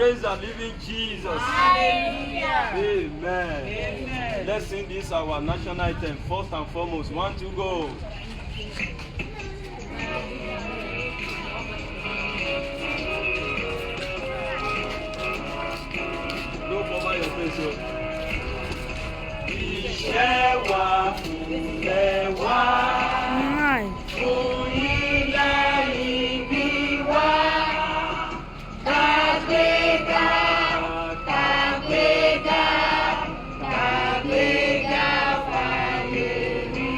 Praise the living Jesus. Hallelujah. Amen. Amen. Let's sing this our national anthem first and foremost. 1, 2, go. Don't cover your face. Iṣẹ́ wa fúnlẹ̀ wá. Fún ilẹ̀ ìbí wa. Kàgbéga, kàgbéga, kàgbéga fàyè rí.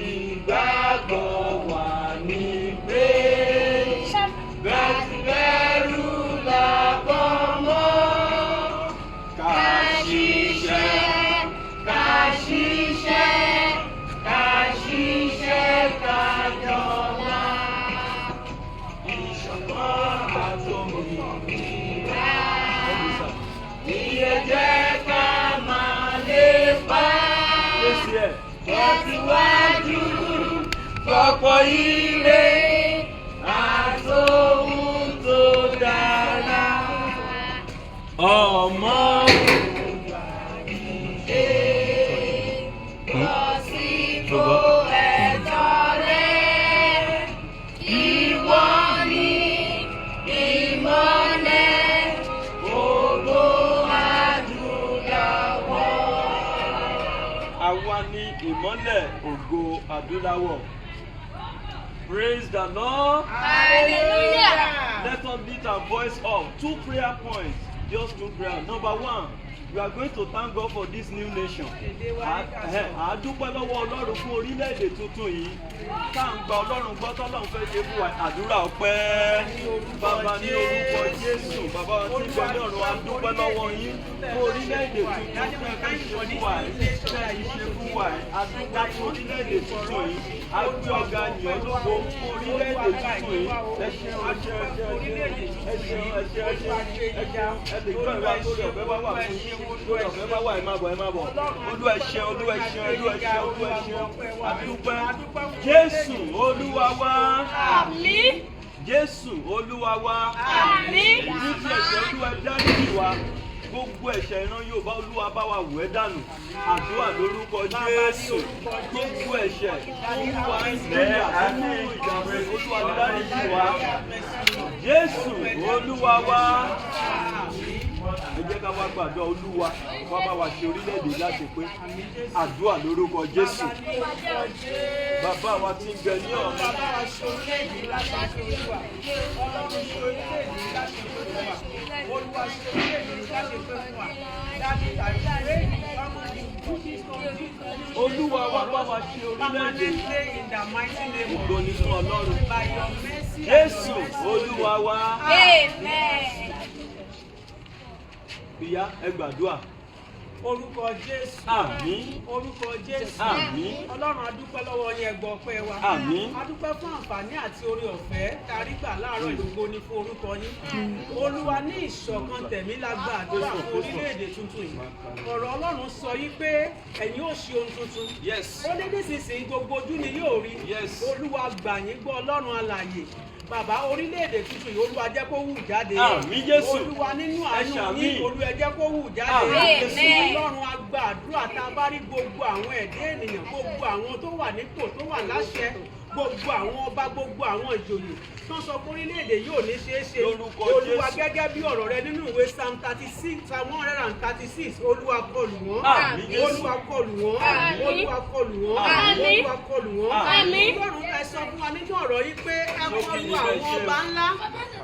Ìgbàgbọ́ wa ní pé bẹ́ẹ̀rù làbọ̀ mọ́. Ká ṣiṣẹ́, ká ṣiṣẹ́, ká ṣiṣẹ́ ká jọlá. Ìṣọ̀kan àtòmìnira. Iye jẹ́ ká máa lépa. Tẹ̀síwájú fọ̀pọ̀ ire àtòhun tó dára. Ọmọ lọ sípò ẹ̀tọ́ rẹ̀. Ìwọ ni ìmọ́lẹ̀ gbogbo adúláwọ̀. Àwa ni ìmọ́lẹ̀ ògo adúláwọ̀. Praise the Lord. Hallelujah. Let us lift our voice up. 2 prayer points. Just 2 prayer. Number 1, we are going to thank God for this new nation. A dúpẹ́ lọ́wọ́ Ọlọ́run fún orílẹ̀-èdè tuntun yìí. Ká ń gba Ọlọ́run gbọ́ tọ́lọ́run fẹ́ ṣe fún wa. Àdúrà ọpẹ́. Bàbá ní orúkọ Jésù. Bàbá wa tí ń bẹ ní ọ̀run, a dúpẹ́ lọ́wọ́ yín fún orílẹ̀-èdè tuntun tẹ́ ẹ fẹ́ ṣe fún wa. Tẹ́ ẹ ṣe fún wa. A dúpẹ́ fún orílẹ̀-èdè tuntun yìí. A gbé ọ̀gá yàn lógo fún orílẹ̀-èdè tuntun yìí. Ẹ ṣeun, ẹ ṣeun, ẹ ṣeun, ẹ ṣeun, ẹ ṣeun, ẹ ṣeun, ẹ ṣeun. Ẹ lè gbọ́ ìwà lórí ọ̀fẹ́ bá wà fún yín. Lórí ọ̀fẹ́ bá wà, ẹ máa bọ̀, ẹ máa bọ̀. Olúwa ẹ ṣeun, Olúwa ẹ ṣeun, Olúwa ẹ ṣeun, Olúwa ẹ ṣeun. A dúpẹ́. Jésù Olúwa wa. Àmín. Jésù Olúwa wa. Àmín. Ìlú tí ẹ̀ṣẹ̀ Olúwa dáríjì wa. Gbogbo ẹ̀ṣẹ̀ ìran Yorùbá Olúwa bá wa wẹ̀ dànù. Àdúrà lórúkọ Jésù. Gbogbo ẹ̀ṣẹ̀ Olúwa ìlẹ̀ àti ìjàmbá Olúwa dáríjì wa. Jésù Olúwa wa. Ẹ jẹ́ ká wá gbàdúrà Olúwa wá bá wa ṣe orílẹ̀-èdè láti pé àdúrà lórúkọ Jésù. Bàbá wa tí ń bẹ ní ọ̀run. Bàbá wa ṣe orílẹ̀-èdè láti ṣe olúwa. Ọlọ́run ṣe orílẹ̀-èdè láti ṣe olúwa. Olúwa ṣe orílẹ̀-èdè láti ṣe fún wa. Dábì tàbí ṣe Olúwa wá bá wa ṣe orílẹ̀-èdè. Ògo ni fún Ọlọ́run. Jésù Olúwa wa. Amen. Ìyá ẹ gbàdúrà. Orúkọ Jésù. Àmín. Orúkọ Jésù. Àmín. Ọlọ́run a dúpẹ́ lọ́wọ́ yín, ẹ gbọ́ ọpẹ́ wa. Àmín. A dúpẹ́ fún àǹfààní àti oore ọ̀fẹ́ tarí gbà láàárọ̀ ìgbogbo ni fún orúkọ yín. Olúwa ní ìṣọ̀kan tẹ̀mí la gba àdúrà fún orílẹ̀-èdè tuntun yìí. Ọ̀rọ̀ Ọlọ́run sọ yí pé ẹ̀yin ó ṣe ohun tuntun. Yes. Ó ní nísinsìnyí gbogbo ojú ni yóò rí. Yes. Olúwa gbà yín gbọ́ Ọlọ́run alààyè. Bàbá orílẹ̀-èdè tuntun yìí Olúwa jẹ́ kó wù jáde. Àmín Jésù. Olúwa nínú àánú yín Olúwa jẹ́ kó wù jáde. Àmín Jésù. Ọlọ́run a gba àdúrà tá a bá rí gbogbo àwọn ẹ̀dá ènìyàn, gbogbo àwọn tó wà nípò tó wà láṣẹ, gbogbo àwọn ọba, gbogbo àwọn ìjòyè tó sọ fún orílẹ̀-èdè yóò ní ṣeé ṣe. Olúwa gẹ́gẹ́ bí ọ̀rọ̀ rẹ nínú ìwé Psalm 36, Psalm 136, Olúwa kọlù wọ́n. Àmín Jésù. Olúwa kọlù wọ́n. Àmín. Olúwa kọlù wọ́n. Àmín. Olúwa kọlù wọ́n. Àmín. Ọlọ́run ẹ sọ fún wa nínú ọ̀rọ̀ yìí pé ẹ kọlù àwọn ọba ńlá.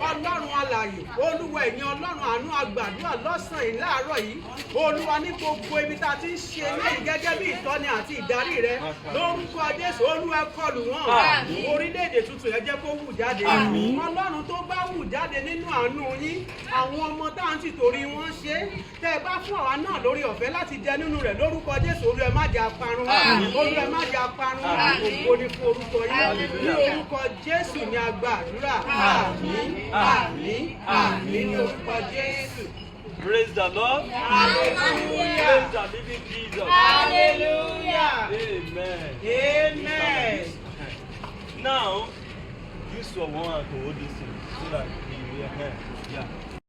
Ọlọ́run alààyè, Olúwa ẹ̀yin Ọlọ́run àánú agbàdúrà lọ́sàn-án yìí láàárọ̀ yìí. Olúwa ní gbogbo ibi tá a ti ń ṣe lẹ́yìn gẹ́gẹ́ bí ìtọ́ni àti ìdarí rẹ. Lórúkọ Jésù, Olúwa kọlù wọ́n. Àmín. Orílẹ̀-èdè tuntun yẹn jẹ́ kó wù jáde. Àmín. Ọlọ́run tó bá wù jáde nínú àánú yín, àwọn ọmọ tá à ń tìtorí wọn ṣe. Tẹ́ ẹ bá fún àwa náà lórí ọ̀fẹ́ láti jẹ nínú rẹ̀ lórúkọ Jésù, Olúwa ẹ má jẹ́ aparun. Àmín. Olúwa ẹ má jẹ́ aparun. Àmín. Ògo ni fún orúkọ yín. Hallelujah. Ní orúkọ Jésù ni a gba àdúrà. Àmín. Àmín. Àmín ní orúkọ Jésù. Praise the Lord. Hallelujah. Praise the living Jesus. Hallelujah. Amen. Amen. Now, use your one hand to hold this thing. so that he will hear. Yeah.